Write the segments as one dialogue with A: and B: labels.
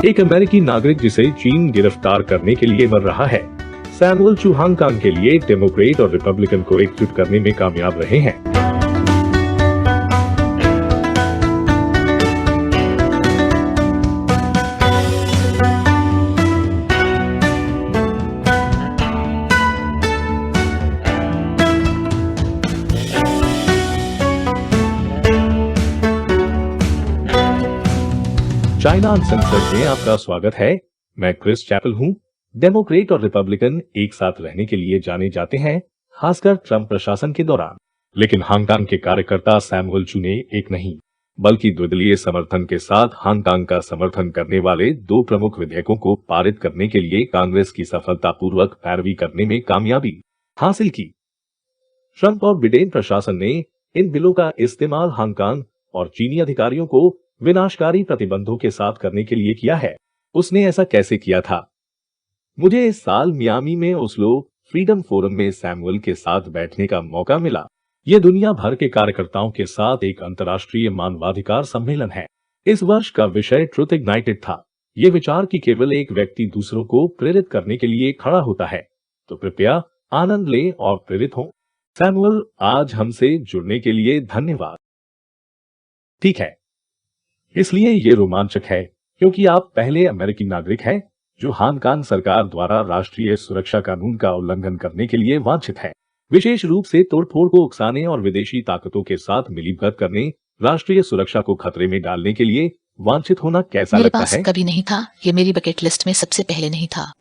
A: एक अमेरिकी नागरिक जिसे चीन गिरफ्तार करने के लिए मर रहा है। सैमुअल चू हांगकांग के लिए डेमोक्रेट और रिपब्लिकन को एकजुट करने में कामयाब रहे हैं। चाइना अनसेंसर्ड में आपका स्वागत है। मैं क्रिस चैपल हूं। डेमोक्रेट और रिपब्लिकन एक साथ रहने के लिए जाने जाते हैं, खासकर ट्रंप प्रशासन के दौरान। लेकिन हांगकांग के कार्यकर्ता सैमुअल चू ने एक नहीं बल्कि द्विदलीय समर्थन के साथ हांगकांग का समर्थन करने वाले दो प्रमुख विधेयकों को पारित करने के लिए कांग्रेस की सफलतापूर्वक पैरवी करने में कामयाबी हासिल की। ट्रंप और बिडेन प्रशासन ने इन बिलों का इस्तेमाल हांगकांग और चीनी अधिकारियों को विनाशकारी प्रतिबंधों के साथ करने के लिए किया है। उसने ऐसा कैसे किया था? मुझे इस साल मियामी में ओस्लो फ्रीडम फोरम में सैमुअल के साथ बैठने का मौका मिला। यह दुनिया भर के कार्यकर्ताओं के साथ एक अंतर्राष्ट्रीय मानवाधिकार सम्मेलन है। इस वर्ष का विषय ट्रुथ इग्नाइटेड था। ये विचार कि केवल एक व्यक्ति दूसरों को प्रेरित करने के लिए खड़ा होता है, तो कृपया आनंद लें और प्रेरित हों। सैमुअल, आज हमसे जुड़ने के लिए धन्यवाद। ठीक है, इसलिए ये रोमांचक है क्योंकि आप पहले अमेरिकी नागरिक हैं जो हांगकांग सरकार द्वारा राष्ट्रीय सुरक्षा कानून का उल्लंघन करने के लिए वांछित है, विशेष रूप से तोड़फोड़ को उकसाने और विदेशी ताकतों के साथ मिलीभगत करने, राष्ट्रीय सुरक्षा को खतरे में डालने के लिए वांछित होना कैसा लगता है?
B: मेरे पास कभी नहीं था, ये मेरी बकेट लिस्ट में सबसे पहले नहीं था।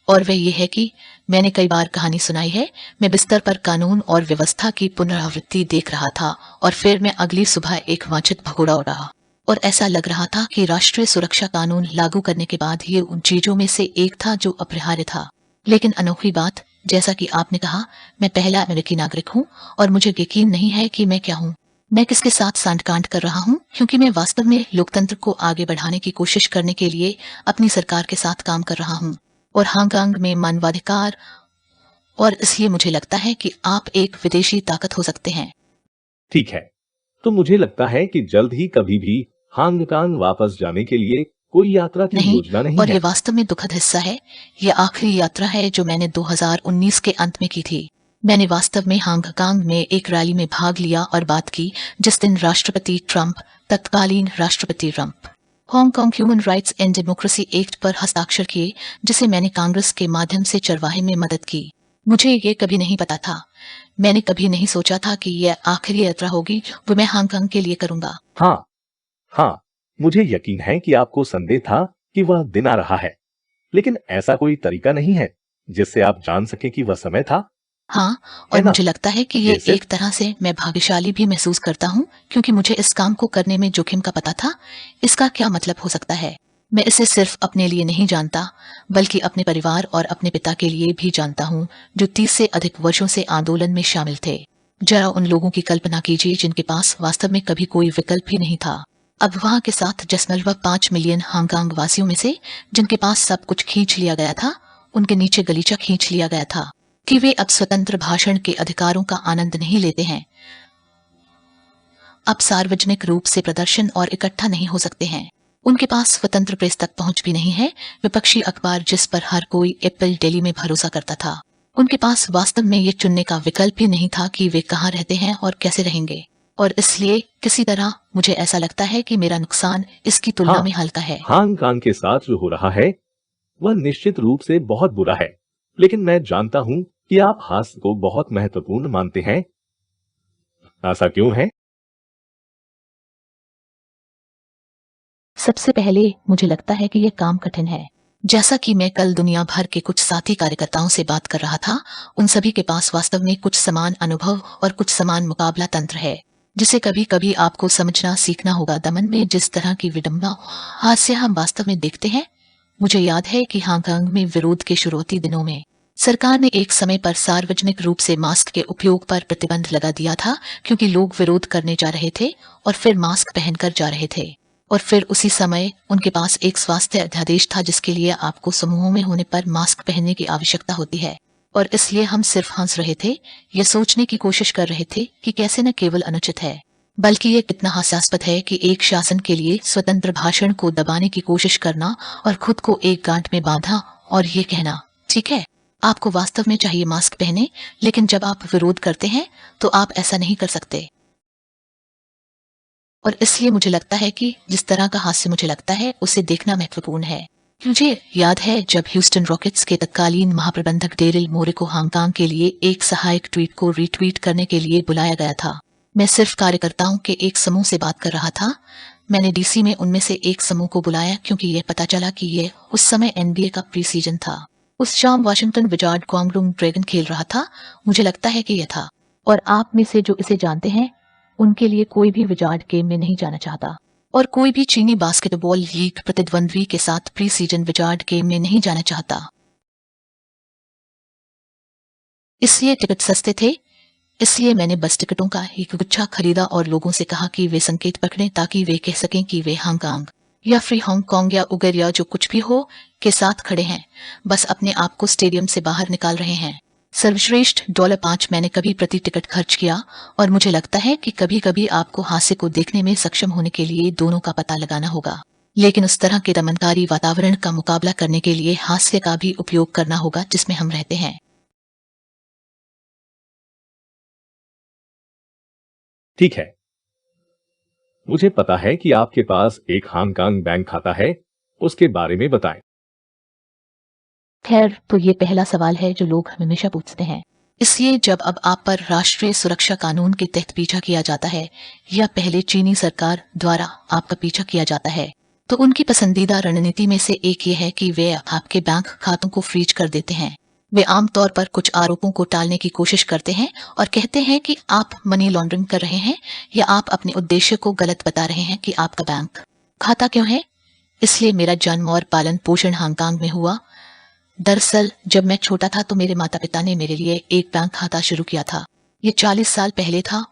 B: और वह ये है कि मैंने कई बार कहानी सुनाई है। मैं बिस्तर पर कानून और व्यवस्था की पुनरावृत्ति देख रहा था और फिर मैं अगली सुबह एक वांछित भगोड़ा उड़ा और ऐसा लग रहा था कि राष्ट्रीय सुरक्षा कानून लागू करने के बाद ये उन चीजों में से एक था जो अपरिहार्य था। लेकिन अनोखी बात, जैसा कि आपने कहा, मैं पहला अमेरिकी नागरिक हूँ और मुझे यकीन नहीं है कि मैं क्या हूँ, मैं किसके साथ सांठगांठ कर रहा हूँ, क्योंकि मैं वास्तव में लोकतंत्र को आगे बढ़ाने की कोशिश करने के लिए अपनी सरकार के साथ काम कर रहा हूँ और हांगकांग में मानवाधिकार, और इसलिए मुझे लगता है कि आप एक विदेशी ताकत हो सकते हैं।
A: ठीक है, तो मुझे लगता है कि जल्द ही कभी भी हांगकांग वापस जाने के लिए कोई यात्रा की योजना नहीं
B: और
A: है।
B: ये वास्तव में दुखद हिस्सा है। ये आखिरी यात्रा है जो मैंने 2019 के अंत में की थी। मैंने वास्तव में हांगकांग में एक रैली में भाग लिया और बात की जिस दिन राष्ट्रपति ट्रंप, तत्कालीन राष्ट्रपति Trump, Hong Kong human rights and democracy act पर हस्ताक्षर किए, जिसे मैंने कांग्रेस के माध्यम से चरवाहे में मदद की। मुझे ये कभी नहीं पता था, मैंने कभी नहीं सोचा था कि यह आखिरी यात्रा होगी वो मैं हांगकांग के लिए करूंगा।
A: हाँ, मुझे यकीन है कि आपको संदेह था कि वह दिन आ रहा है, लेकिन ऐसा कोई तरीका नहीं है जिससे आप जान सके कि वह समय था।
B: हाँ, और मुझे लगता है कि ये एक तरह से मैं भाग्यशाली भी महसूस करता हूँ क्योंकि मुझे इस काम को करने में जोखिम का पता था। इसका क्या मतलब हो सकता है? मैं इसे सिर्फ अपने लिए नहीं जानता बल्कि अपने परिवार और अपने पिता के लिए भी जानता हूँ जो 30 से अधिक वर्षों से आंदोलन में शामिल थे। जरा उन लोगों की कल्पना कीजिए जिनके पास वास्तव में कभी कोई विकल्प ही नहीं था। अब वहाँ के साथ जसमल वह 5 मिलियन हांगकांग वासियों में से जिनके पास सब कुछ खींच लिया गया था, उनके नीचे गलीचा खींच लिया गया था कि वे अब स्वतंत्र भाषण के अधिकारों का आनंद नहीं लेते हैं, अब सार्वजनिक रूप से प्रदर्शन और इकट्ठा नहीं हो सकते हैं, उनके पास स्वतंत्र प्रेस तक पहुंच भी नहीं है, विपक्षी अखबार जिस पर हर कोई एप्पल डेली में भरोसा करता था। उनके पास वास्तव में ये चुनने का विकल्प ही नहीं था कि वे कहाँ रहते हैं और कैसे रहेंगे। और इसलिए किसी तरह मुझे ऐसा लगता है कि मेरा नुकसान इसकी तुलना में हल्का है।
A: हांगकांग के साथ जो हो रहा है वह निश्चित रूप से बहुत बुरा है, लेकिन मैं जानता हूँ कि आप हास्य को बहुत महत्वपूर्ण मानते हैं। ऐसा क्यों है?
B: सबसे पहले मुझे लगता है कि यह काम कठिन है। जैसा कि मैं कल दुनिया भर के कुछ साथी कार्यकर्ताओं से बात कर रहा था, उन सभी के पास वास्तव में कुछ समान अनुभव और कुछ समान मुकाबला तंत्र है जिसे कभी कभी आपको समझना सीखना होगा। दमन में जिस तरह की विडंबना, हास्य हम वास्तव में देखते हैं। मुझे याद है कि हांगकांग में विरोध के शुरुआती दिनों में सरकार ने एक समय पर सार्वजनिक रूप से मास्क के उपयोग पर प्रतिबंध लगा दिया था क्योंकि लोग विरोध करने जा रहे थे और फिर मास्क पहनकर जा रहे थे। और फिर उसी समय उनके पास एक स्वास्थ्य अध्यादेश था जिसके लिए आपको समूहों में होने पर मास्क पहनने की आवश्यकता होती है। और इसलिए हम सिर्फ हंस रहे थे, यह सोचने की कोशिश कर रहे थे कि कैसे न केवल अनुचित है बल्कि ये कितना हास्यास्पद है कि एक शासन के लिए स्वतंत्र भाषण को दबाने की कोशिश करना और खुद को एक गांठ में बांधा और ये कहना, ठीक है, आपको वास्तव में चाहिए मास्क पहने, लेकिन जब आप विरोध करते हैं तो आप ऐसा नहीं कर सकते। और इसलिए मुझे लगता है कि जिस तरह का हास्य मुझे लगता है उसे देखना महत्वपूर्ण है। मुझे याद है जब ह्यूस्टन रॉकेट्स के तत्कालीन महाप्रबंधक डेरिल मोरे को हांगकांग के लिए एक सहायक ट्वीट को रीट्वीट करने के लिए बुलाया गया था। मैं सिर्फ कार्यकर्ताओं के एक समूह से बात कर रहा था। मैंने डीसी में उनमें से एक समूह को बुलाया क्योंकि यह पता चला कि यह उस समय एनबीए का प्री सीजन था। उस शाम वाशिंगटन विजार्ड क्वांगडोंग ड्रैगन खेल रहा था। मुझे लगता है कि यह था। और आप में से जो इसे जानते हैं उनके लिए कोई भी विजार्ड गेम में नहीं जाना चाहता और कोई भी चीनी बास्केटबॉल लीग प्रतिद्वंद्वी के साथ प्री सीजन विजार्ड गेम में नहीं जाना चाहता। इसलिए टिकट सस्ते थे। इसलिए मैंने बस टिकटों का एक गुच्छा खरीदा और लोगों से कहा कि वे संकेत पकड़ें ताकि वे कह सकें कि वे हांगकांग या फ्री हांगकांग या उगर या जो कुछ भी हो के साथ खड़े हैं, बस अपने आप को स्टेडियम से बाहर निकाल रहे हैं। सर्वश्रेष्ठ $5 मैंने कभी प्रति टिकट खर्च किया और मुझे लगता है कि कभी कभी आपको हास्य को देखने में सक्षम होने के लिए दोनों का पता लगाना होगा, लेकिन उस तरह के दमनकारी वातावरण का मुकाबला करने के लिए हास्य का भी उपयोग करना होगा जिसमें हम रहते हैं।
A: ठीक है, मुझे पता है कि आपके पास एक हांगकांग बैंक खाता है, उसके बारे में बताएं।
B: खैर, तो ये पहला सवाल है जो लोग हमेशा पूछते हैं। इसलिए जब अब आप पर राष्ट्रीय सुरक्षा कानून के तहत पीछा किया जाता है या पहले चीनी सरकार द्वारा आपका पीछा किया जाता है, तो उनकी पसंदीदा रणनीति में से एक ये है कि वे आपके बैंक खातों को फ्रीज कर देते हैं। वे आमतौर पर कुछ आरोपों को टालने की कोशिश करते हैं और कहते हैं कि आप मनी लॉन्ड्रिंग कर रहे हैं या आप अपने उद्देश्य को गलत बता रहे हैं कि आपका बैंक खाता क्यों है। इसलिए मेरा जन्म और पालन पोषण हांगकांग में हुआ। दरअसल जब मैं छोटा था तो मेरे माता पिता ने मेरे लिए एक बैंक खाता शुरू किया था। ये 40 साल पहले था।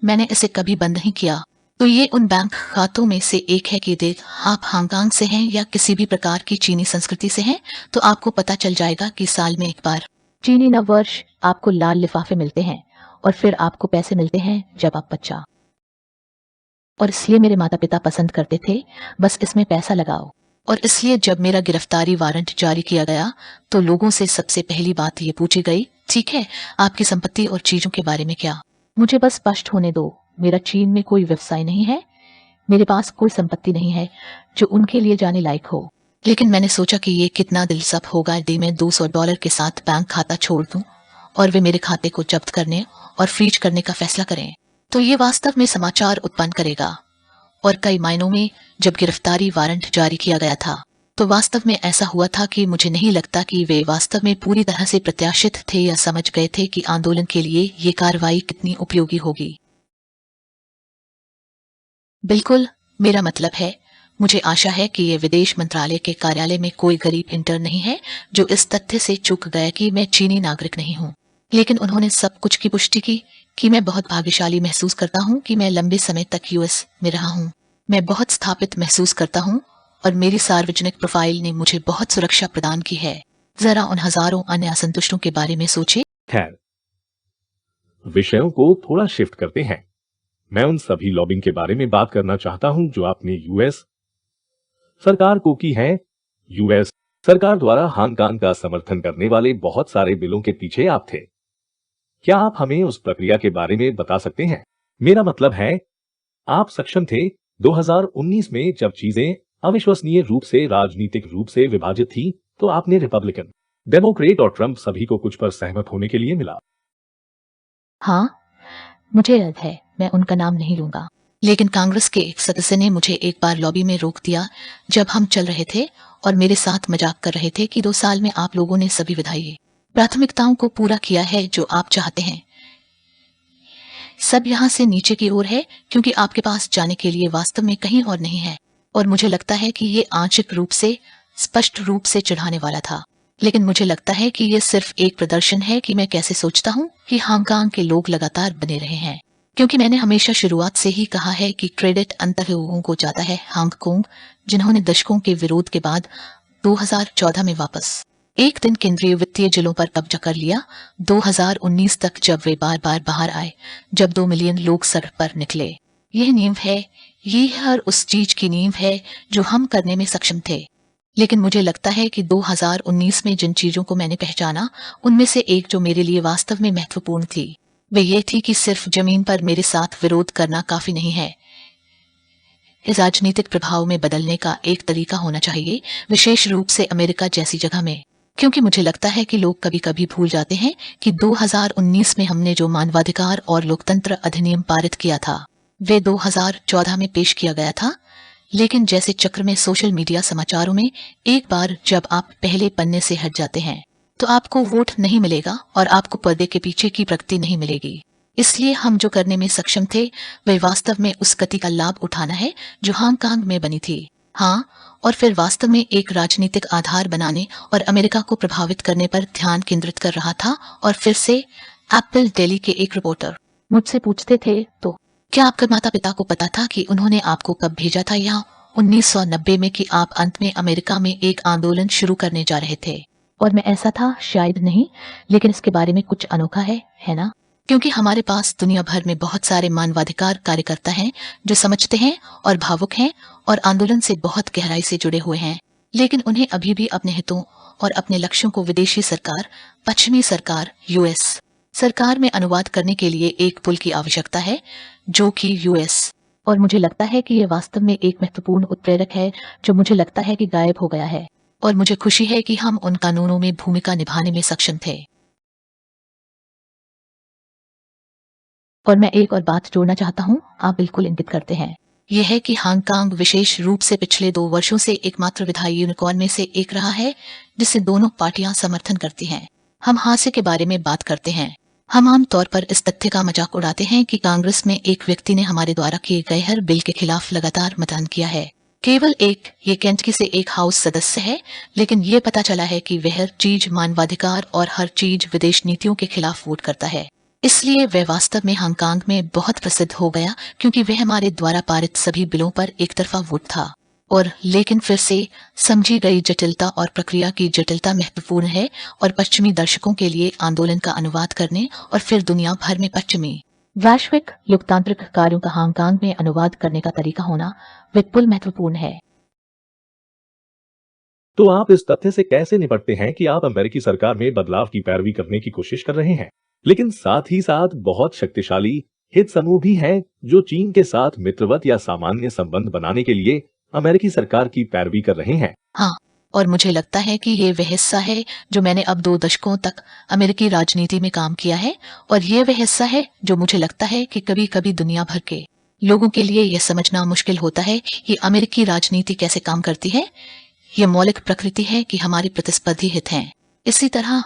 B: मैंने इसे कभी बंद नहीं किया। तो ये उन बैंक खातों में से एक है कि देख आप हांगकांग से हैं या किसी भी प्रकार की चीनी संस्कृति से हैं, तो आपको पता चल जाएगा कि साल में एक बार चीनी नव वर्ष आपको लाल लिफाफे मिलते हैं और फिर आपको पैसे मिलते हैं जब आप बच्चा। और इसलिए मेरे माता पिता पसंद करते थे बस इसमें पैसा लगाओ। और इसलिए जब मेरा गिरफ्तारी वारंट जारी किया गया तो लोगों से सबसे पहली बात ये पूछी गई, ठीक है, आपकी संपत्ति और चीजों के बारे में क्या। मुझे बस स्पष्ट होने दो, मेरा चीन में कोई व्यवसाय नहीं है, मेरे पास कोई संपत्ति नहीं है जो उनके लिए जाने लायक हो। लेकिन मैंने सोचा कि ये कितना दिलचस्प होगा यदि मैं $200 के साथ बैंक खाता छोड़ दूं और वे मेरे खाते को जब्त करने और फ्रीज करने का फैसला करें। तो ये वास्तव में समाचार उत्पन्न करेगा। और कई मायनों में जब गिरफ्तारी वारंट जारी किया गया था तो वास्तव में ऐसा हुआ था कि मुझे नहीं लगता कि वे वास्तव में पूरी तरह से प्रत्याशित थे या समझ गए थे कि आंदोलन के लिए ये कार्रवाई कितनी उपयोगी होगी। बिल्कुल, मेरा मतलब है, मुझे आशा है कि ये विदेश मंत्रालय के कार्यालय में कोई गरीब इंटर्न नहीं है जो इस तथ्य से चूक गया कि मैं चीनी नागरिक नहीं हूँ। लेकिन उन्होंने सब कुछ की पुष्टि की कि मैं बहुत भाग्यशाली महसूस करता हूँ कि मैं लंबे समय तक यूएस में रहा हूँ। मैं बहुत स्थापित महसूस करता हूँ और मेरी सार्वजनिक प्रोफाइल ने मुझे बहुत सुरक्षा प्रदान की है। जरा उन हजारों अन्य असंतुष्टों के बारे में सोचिए।
A: खैर, विषयों को थोड़ा शिफ्ट करते हैं। मैं उन सभी लॉबिंग के बारे में बात करना चाहता हूं जो आपने यूएस सरकार को की है। यूएस सरकार द्वारा हांगकांग का समर्थन करने वाले बहुत सारे बिलों के पीछे आप थे। क्या आप हमें उस प्रक्रिया के बारे में बता सकते हैं? मेरा मतलब है, आप सक्षम थे 2019 में जब चीजें अविश्वसनीय रूप से राजनीतिक रूप से विभाजित थी, तो आपने रिपब्लिकन, डेमोक्रेट और ट्रंप सभी को कुछ पर सहमत होने के लिए मिला।
B: हाँ, मुझे याद है, मैं उनका नाम नहीं लूंगा। लेकिन कांग्रेस के एक सदस्य ने मुझे एक बार लॉबी में रोक दिया जब हम चल रहे थे और मेरे साथ मजाक कर रहे थे कि 2 साल में आप लोगों ने सभी विधायी प्राथमिकताओं को पूरा किया है जो आप चाहते हैं। सब यहाँ से नीचे की ओर है क्योंकि आपके पास जाने के लिए वास्तव में कहीं और नहीं है। और मुझे लगता है कि ये आंशिक रूप से स्पष्ट रूप से चिढ़ाने वाला था, लेकिन मुझे लगता है कि ये सिर्फ एक प्रदर्शन है कि मैं कैसे सोचता हूँ कि हांगकांग के लोग लगातार बने रहे हैं। क्योंकि मैंने हमेशा शुरुआत से ही कहा है कि क्रेडिट अंतर लोगों को जाता है हांगकांग जिन्होंने दशकों के विरोध के बाद 2014 में वापस एक दिन केंद्रीय वित्तीय जिलों पर कब्जा कर लिया। 2019 तक जब वे बार बार बाहर आए, जब 2 मिलियन लोग सड़क पर निकले। यह नींव है, ये हर उस चीज की नींव है जो हम करने में सक्षम थे। लेकिन मुझे लगता है कि 2019 में जिन चीजों को मैंने पहचाना, उनमें से एक जो मेरे लिए वास्तव में महत्वपूर्ण थी, वे ये थी कि सिर्फ जमीन पर मेरे साथ विरोध करना काफी नहीं है। इस राजनीतिक प्रभाव में बदलने का एक तरीका होना चाहिए, विशेष रूप से अमेरिका जैसी जगह में। क्योंकि मुझे लगता है कि लोग कभी कभी भूल जाते हैं कि 2019 में हमने जो मानवाधिकार और लोकतंत्र अधिनियम पारित किया था, वे 2014 में पेश किया गया था। लेकिन जैसे चक्र में सोशल मीडिया समाचारों में, एक बार जब आप पहले पन्ने से हट जाते हैं तो आपको वोट नहीं मिलेगा और आपको पर्दे के पीछे की प्रगति नहीं मिलेगी। इसलिए हम जो करने में सक्षम थे, वह वास्तव में उस गति का लाभ उठाना है जो हांगकांग में बनी थी। हाँ, और फिर वास्तव में एक राजनीतिक आधार बनाने और अमेरिका को प्रभावित करने पर ध्यान केंद्रित कर रहा था। और फिर से एप्पल डेली के एक रिपोर्टर मुझसे पूछते थे, तो क्या आपके माता पिता को पता था कि उन्होंने आपको कब भेजा था यहाँ 1990 में, कि आप अंत में अमेरिका में एक आंदोलन शुरू करने जा रहे थे? और मैं ऐसा था, शायद नहीं, लेकिन इसके बारे में कुछ अनोखा है ना? क्योंकि हमारे पास दुनिया भर में बहुत सारे मानवाधिकार कार्यकर्ता हैं जो समझते हैं और भावुक हैं और आंदोलन से बहुत गहराई से जुड़े हुए हैं, लेकिन उन्हें अभी भी अपने हितों और अपने लक्ष्यों को विदेशी सरकार, पश्चिमी सरकार, यूएस सरकार में अनुवाद करने के लिए एक पुल की आवश्यकता है, जो कि यूएस। और मुझे लगता है कि यह वास्तव में एक महत्वपूर्ण उत्प्रेरक है जो मुझे लगता है कि गायब हो गया है। और मुझे खुशी है कि हम उन कानूनों में भूमिका निभाने में सक्षम थे। और मैं एक और बात जोड़ना चाहता हूँ, आप बिल्कुल इंगित करते हैं, यह है कि हांगकांग विशेष रूप से पिछले 2 वर्षों से एकमात्र विधायी यूनिकॉर्न में से एक रहा है जिसे दोनों पार्टियां समर्थन करती हैं। हम हास्य के बारे में बात करते हैं। हम आम तौर पर इस तथ्य का मजाक उड़ाते हैं कि कांग्रेस में एक व्यक्ति ने हमारे द्वारा किए गए हर बिल के खिलाफ लगातार मतदान किया है। केवल एक, ये केंटकी से एक हाउस सदस्य है, लेकिन ये पता चला है कि वह हर चीज मानवाधिकार और हर चीज विदेश नीतियों के खिलाफ वोट करता है। इसलिए वह वास्तव में हांगकांग में बहुत प्रसिद्ध हो गया, क्योंकि वह हमारे द्वारा पारित सभी बिलों पर एक तरफा वोट था। और लेकिन फिर से समझी गई जटिलता और प्रक्रिया की जटिलता महत्वपूर्ण है, और पश्चिमी दर्शकों के लिए आंदोलन का अनुवाद करने और फिर दुनिया भर में पश्चिमी वैश्विक लोकतांत्रिक कार्यों का हांगकांग में अनुवाद करने का तरीका होना विपुल महत्वपूर्ण है।
A: तो आप इस तथ्य से कैसे निपटते हैं कि आप अमेरिकी सरकार में बदलाव की पैरवी करने की कोशिश कर रहे हैं, लेकिन साथ ही साथ बहुत शक्तिशाली हित समूह भी हैं जो चीन के साथ मित्रवत या सामान्य संबंध बनाने के लिए अमेरिकी सरकार की पैरवी कर रहे हैं?
B: हाँ, और मुझे लगता है कि ये वह हिस्सा है जो मैंने अब 2 दशकों तक अमेरिकी राजनीति में काम किया है, और ये वह हिस्सा है जो मुझे लगता है कि कभी कभी दुनिया भर के लोगों के लिए यह समझना मुश्किल होता है कि अमेरिकी राजनीति कैसे काम करती है। यह मौलिक प्रकृति है कि हमारे प्रतिस्पर्धी हित हैं। इसी तरह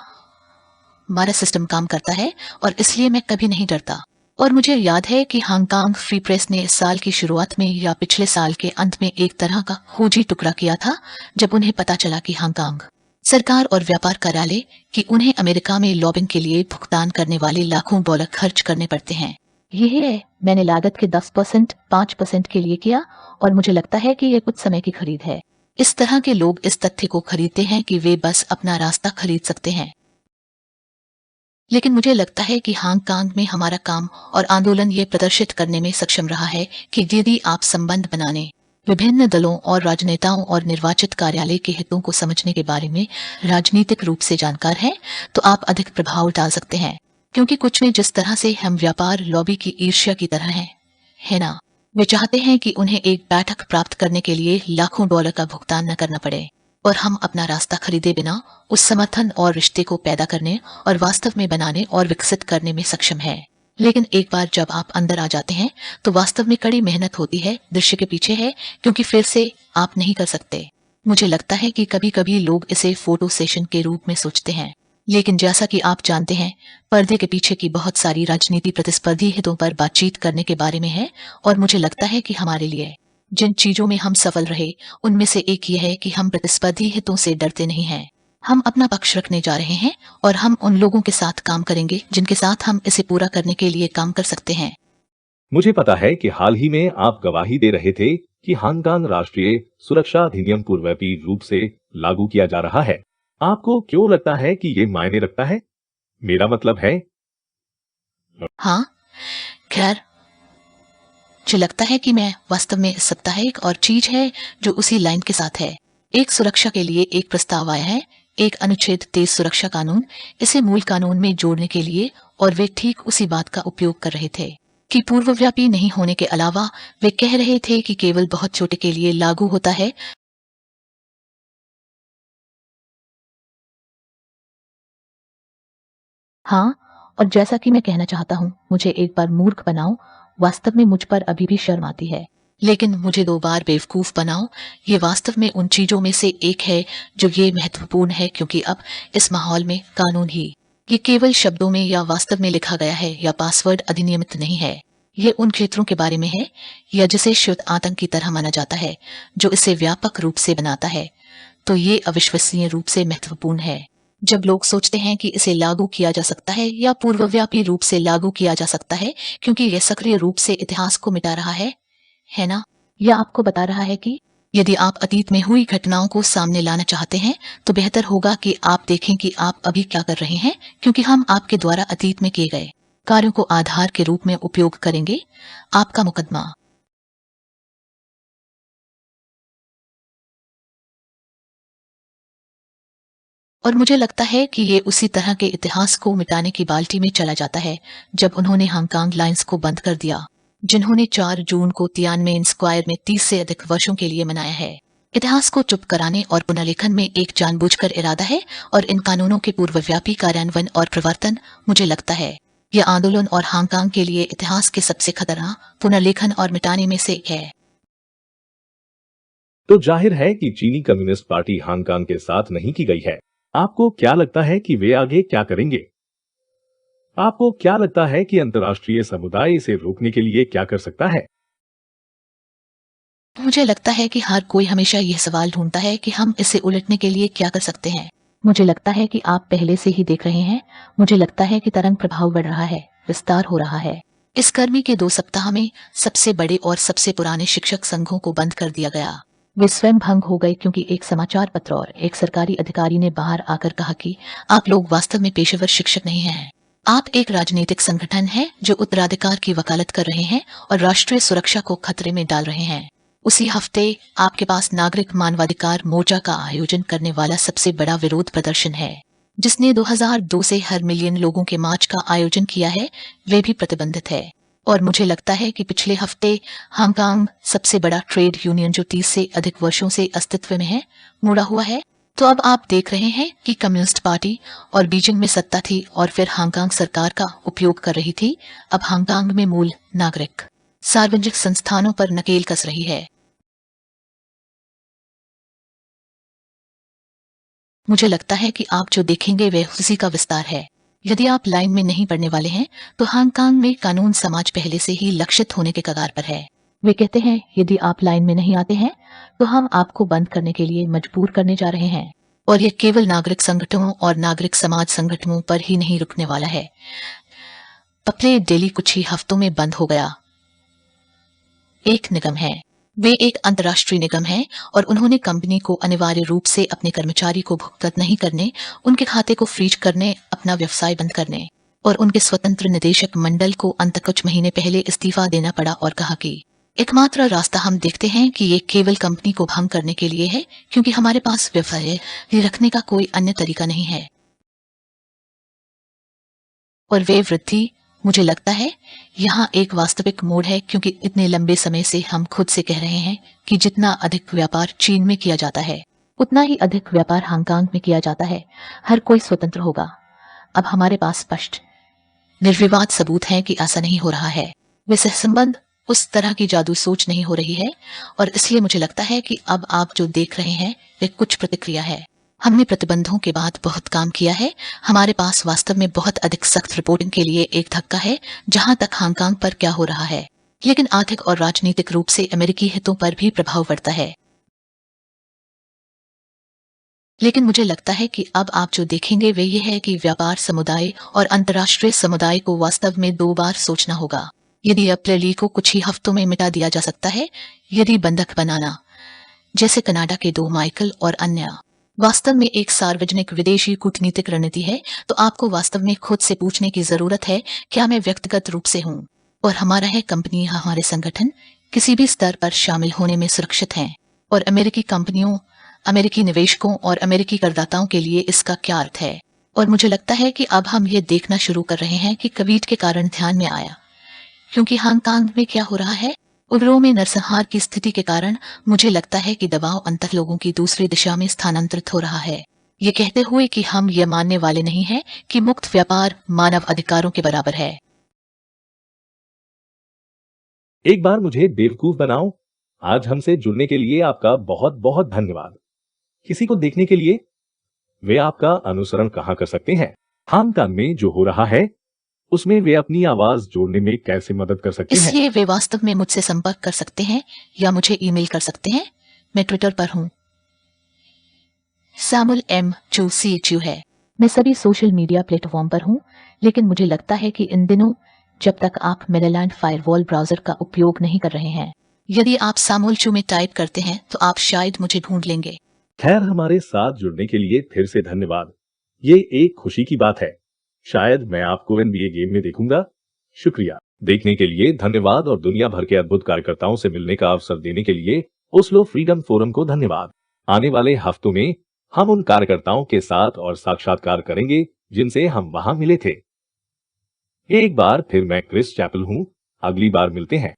B: हमारा सिस्टम काम करता है, और इसलिए मैं कभी नहीं डरता। और मुझे याद है कि हांगकांग फ्री प्रेस ने इस साल की शुरुआत में या पिछले साल के अंत में एक तरह का खोजी टुकड़ा किया था, जब उन्हें पता चला कि हांगकांग सरकार और व्यापार कार्यालय कि उन्हें अमेरिका में लॉबिंग के लिए भुगतान करने वाले लाखों डॉलर खर्च करने पड़ते हैं। यही है, मैंने लागत के 10% 5% के लिए किया, और मुझे लगता है कि यह कुछ समय की खरीद है। इस तरह के लोग इस तथ्य को खरीदते हैं कि वे बस अपना रास्ता खरीद सकते हैं। लेकिन मुझे लगता है कि हांगकांग में हमारा काम और आंदोलन ये प्रदर्शित करने में सक्षम रहा है कि यदि आप संबंध बनाने, विभिन्न दलों और राजनेताओं और निर्वाचित कार्यालय के हितों को समझने के बारे में राजनीतिक रूप से जानकार हैं, तो आप अधिक प्रभाव डाल सकते हैं। क्योंकि कुछ में जिस तरह से हम व्यापार लॉबी की ईर्ष्या की तरह हैं, है ना? वे चाहते हैं कि उन्हें एक बैठक प्राप्त करने के लिए लाखों डॉलर का भुगतान न करना पड़े, और हम अपना रास्ता खरीदे बिना उस समर्थन और रिश्ते को पैदा करने और वास्तव में बनाने और विकसित करने में सक्षम है। लेकिन एक बार जब आप अंदर आ जाते हैं तो वास्तव में कड़ी मेहनत होती है, दृश्य के पीछे है, क्योंकि फिर से आप नहीं कर सकते। मुझे लगता है कि कभी कभी लोग इसे फोटो सेशन के रूप में सोचते हैं, लेकिन जैसा कि आप जानते हैं, पर्दे के पीछे की बहुत सारी राजनीति प्रतिस्पर्धी हितों पर बातचीत करने के बारे में है। और मुझे लगता है कि हमारे लिए जिन चीजों में हम सफल रहे, उनमें से एक यह है कि हम प्रतिस्पर्धी हितों से डरते नहीं हैं। हम अपना पक्ष रखने जा रहे हैं, और हम उन लोगों के साथ काम करेंगे जिनके साथ हम इसे पूरा करने के लिए काम कर सकते हैं।
A: मुझे पता है कि हाल ही में आप गवाही दे रहे थे कि हांगकांग राष्ट्रीय सुरक्षा अधिनियम पूर्वव्यापी रूप से लागू किया जा रहा है। आपको क्यों लगता है कि ये मायने रखता है? मेरा मतलब है,
B: हाँ, खैर, मुझे लगता है कि मैं वास्तव में साप्ताहिक और चीज है जो उसी लाइन के साथ है। एक सुरक्षा के लिए एक प्रस्ताव आया है, एक अनुच्छेद 23 सुरक्षा कानून, इसे मूल कानून में जोड़ने के लिए, और वे ठीक उसी बात का उपयोग कर रहे थे कि पूर्वव्यापी नहीं होने के अलावा वे कह रहे थे कि केवल बहुत छोटे के लिए लागू होता है। हाँ, और जैसा कि मैं कहना चाहता हूँ, मुझे एक बार मूर्ख बनाओ, वास्तव में मुझ पर अभी भी शर्म आती है। लेकिन मुझे 2 बार बेवकूफ बनाओ, ये वास्तव में उन चीजों में से एक है जो ये महत्वपूर्ण है, क्योंकि अब इस माहौल में कानून ही ये केवल शब्दों में या वास्तव में लिखा गया है या पासवर्ड अधिनियमित नहीं है। ये उन क्षेत्रों के बारे में है या जिसे शुद्ध आतंक की तरह माना जाता है, जो इसे व्यापक रूप से बनाता है। तो ये अविश्वसनीय रूप से महत्वपूर्ण है। जब लोग सोचते हैं कि इसे लागू किया जा सकता है या पूर्वव्यापी रूप से लागू किया जा सकता है, क्योंकि यह सक्रिय रूप से इतिहास को मिटा रहा है ना? यह आपको बता रहा है कि यदि आप अतीत में हुई घटनाओं को सामने लाना चाहते हैं, तो बेहतर होगा कि आप देखें कि आप अभी क्या कर रहे हैं, क्योंकि हम आपके द्वारा अतीत में किए गए कार्यों को आधार के रूप में उपयोग करेंगे। आपका मुकदमा। और मुझे लगता है कि ये उसी तरह के इतिहास को मिटाने की बाल्टी में चला जाता है जब उन्होंने हांगकांग लाइन्स को बंद कर दिया, जिन्होंने 4 जून को तियानमेन स्क्वायर में 30 से अधिक वर्षों के लिए मनाया है। इतिहास को चुप कराने और पुनर्लेखन में एक जानबूझकर इरादा है, और इन कानूनों के पूर्वव्यापी कार्यान्वयन और प्रवर्तन, मुझे लगता है, यह आंदोलन और हांगकांग के लिए इतिहास के सबसे खतरनाक पुनर्लेखन और मिटाने में से एक है।
A: तो जाहिर है कि चीनी कम्युनिस्ट पार्टी हांगकांग के साथ नहीं की गई है। आपको क्या लगता है कि वे आगे क्या करेंगे? आपको क्या लगता है कि अंतर्राष्ट्रीय समुदाय इसे रोकने के लिए क्या कर सकता है?
B: मुझे लगता है कि हर कोई हमेशा यह सवाल ढूंढता है कि हम इसे उलटने के लिए क्या कर सकते हैं। मुझे लगता है कि आप पहले से ही देख रहे हैं। मुझे लगता है कि तरंग प्रभाव बढ़ रहा है, विस्तार हो रहा है। इस गर्मी के 2 सप्ताह में सबसे बड़े और सबसे पुराने शिक्षक संघों को बंद कर दिया गया। वे स्वयं भंग हो गए क्योंकि एक समाचार पत्र और एक सरकारी अधिकारी ने बाहर आकर कहा कि आप लोग वास्तव में पेशेवर शिक्षक नहीं हैं। आप एक राजनीतिक संगठन हैं जो उत्तराधिकार की वकालत कर रहे हैं और राष्ट्रीय सुरक्षा को खतरे में डाल रहे हैं। उसी हफ्ते आपके पास नागरिक मानवाधिकार मोर्चा का आयोजन करने वाला सबसे बड़ा विरोध प्रदर्शन है, जिसने 2002 से हर मिलियन लोगों के मार्च का आयोजन किया है, वे भी प्रतिबंधित है। और मुझे लगता है कि पिछले हफ्ते हांगकांग सबसे बड़ा ट्रेड यूनियन जो 30 से अधिक वर्षों से अस्तित्व में है, मुड़ा हुआ है। तो अब आप देख रहे हैं कि कम्युनिस्ट पार्टी और बीजिंग में सत्ता थी और फिर हांगकांग सरकार का उपयोग कर रही थी। अब हांगकांग में मूल नागरिक सार्वजनिक संस्थानों पर नकेल कस रही है। मुझे लगता है कि आप जो देखेंगे वह उसी का विस्तार है। यदि आप लाइन में नहीं पड़ने वाले हैं, तो हांगकांग में कानून समाज पहले से ही लक्षित होने के कगार पर है। वे कहते हैं, यदि आप लाइन में नहीं आते हैं, तो हम आपको बंद करने के लिए मजबूर करने जा रहे हैं। और यह केवल नागरिक संगठनों और नागरिक समाज संगठनों पर ही नहीं रुकने वाला है। पपले डेली कुछ ही हफ्तों में बंद हो गया। एक निगम है। वे एक अंतर्राष्ट्रीय निगम है और उन्होंने कंपनी को अनिवार्य रूप से अपने कर्मचारी को भुगतान नहीं करने, उनके खाते को फ्रीज करने, अपना व्यवसाय बंद करने, और उनके स्वतंत्र निदेशक मंडल को अंत कुछ महीने पहले इस्तीफा देना पड़ा और कहा कि एकमात्र रास्ता हम देखते हैं कि ये केवल कंपनी को भंग करने के लिए है, क्योंकि हमारे पास व्यवसाय रखने का कोई अन्य तरीका नहीं है। और वे वृद्धि, मुझे लगता है, यहाँ एक वास्तविक मोड़ है, क्योंकि इतने लंबे समय से हम खुद से कह रहे हैं कि जितना अधिक व्यापार चीन में किया जाता है, उतना ही अधिक व्यापार हांगकांग में किया जाता है। हर कोई स्वतंत्र होगा। अब हमारे पास स्पष्ट निर्विवाद सबूत हैं कि ऐसा नहीं हो रहा है। वे सहसंबंध उस तरह की जादू सोच नहीं हो रही है, और इसलिए मुझे लगता है कि अब आप जो देख रहे हैं वे कुछ प्रतिक्रिया है। हमने प्रतिबंधों के बाद बहुत काम किया है। हमारे पास वास्तव में बहुत अधिक सख्त रिपोर्टिंग के लिए एक धक्का है जहां तक हांगकांग पर क्या हो रहा है, लेकिन आर्थिक और राजनीतिक रूप से अमेरिकी हितों पर भी प्रभाव पड़ता है। लेकिन मुझे लगता है कि अब आप जो देखेंगे वे ये है कि व्यापार समुदाय और अंतर्राष्ट्रीय समुदाय को वास्तव में 2 बार सोचना होगा। यदि अप्रैली को कुछ ही हफ्तों में मिटा दिया जा सकता है, यदि बंधक बनाना, जैसे कनाडा के 2 माइकल और अन्य वास्तव में एक सार्वजनिक विदेशी कूटनीतिक रणनीति है, तो आपको वास्तव में खुद से पूछने की जरूरत है, क्या मैं व्यक्तिगत रूप से हूँ और हमारा है कंपनी या हमारे संगठन किसी भी स्तर पर शामिल होने में सुरक्षित हैं, और अमेरिकी कंपनियों, अमेरिकी निवेशकों और अमेरिकी करदाताओं के लिए इसका क्या अर्थ है। और मुझे लगता है कि अब हम ये देखना शुरू कर रहे हैं कि कोविड के कारण ध्यान में आया, क्योंकि हांगकांग में क्या हो रहा है, उग्रों में नरसंहार की स्थिति के कारण मुझे लगता है कि दबाव अंतर लोगों की दूसरी दिशा में स्थानांतरित हो रहा है, ये कहते हुए कि हम ये मानने वाले नहीं हैं कि मुक्त व्यापार मानव अधिकारों के बराबर है।
A: एक बार मुझे बेवकूफ बनाओ। आज हमसे जुड़ने के लिए आपका बहुत बहुत धन्यवाद। किसी को देखने के लिए वे आपका अनुसरण कहाँ कर सकते हैं? हांगकांग में जो हो रहा है उसमें वे अपनी आवाज जोड़ने में कैसे मदद कर सकते हैं?
B: इसलिए वे वास्तव में मुझसे संपर्क कर सकते हैं या मुझे ईमेल कर सकते हैं। मैं ट्विटर पर हूँ, सैमुअल एम चू CHU है। मैं सभी सोशल मीडिया प्लेटफॉर्म पर हूँ, लेकिन मुझे लगता है कि इन दिनों जब तक आप मेरीलैंड फायरवॉल ब्राउजर का उपयोग नहीं कर रहे हैं, यदि आप सैमुअल चू में टाइप करते हैं तो आप शायद मुझे ढूंढ लेंगे।
A: खैर, हमारे साथ जुड़ने के लिए फिर से धन्यवाद। ये एक खुशी की बात है। शायद मैं आपको NBA गेम में देखूंगा। शुक्रिया देखने के लिए धन्यवाद, और दुनिया भर के अद्भुत कार्यकर्ताओं से मिलने का अवसर देने के लिए ओस्लो फ्रीडम फोरम को धन्यवाद। आने वाले हफ्तों में हम उन कार्यकर्ताओं के साथ और साक्षात्कार करेंगे जिनसे हम वहां मिले थे। एक बार फिर मैं क्रिस चैपल हूं। अगली बार मिलते हैं।